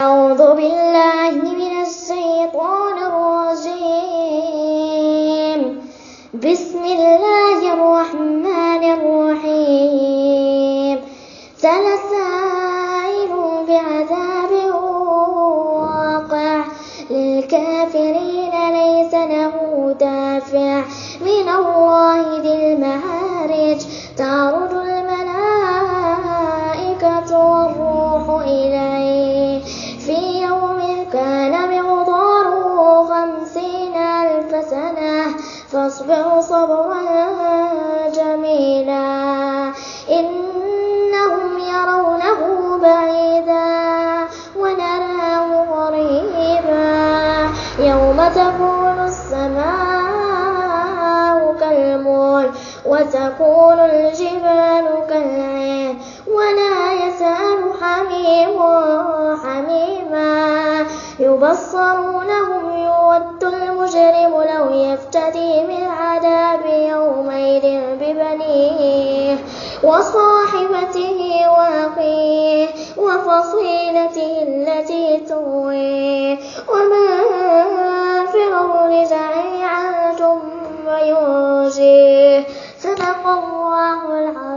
أعوذ بالله من الشيطان الرجيم. بسم الله الرحمن الرحيم. سائل بعذاب واقع للكافرين ليس له دافع من الله ذي المعارج. تعرج الملائكة والروح إليه في يوم كان مقداره 50,000 سنة فاصبر صبرا جميلا. إنهم يرونه بعيدا ونراه قريبا. يوم تكون السماء كالمهل وتكون الجبال كالعهن ولا يسأل حميم حميما. يبصرونهم يود المجرم لو يفتدي من عذاب يومئذ ببنيه وصاحبته وأخيه وفصيلته التي تؤويه ومن في الأرض جميعا ثم ينجيه. صدق الله العظيم.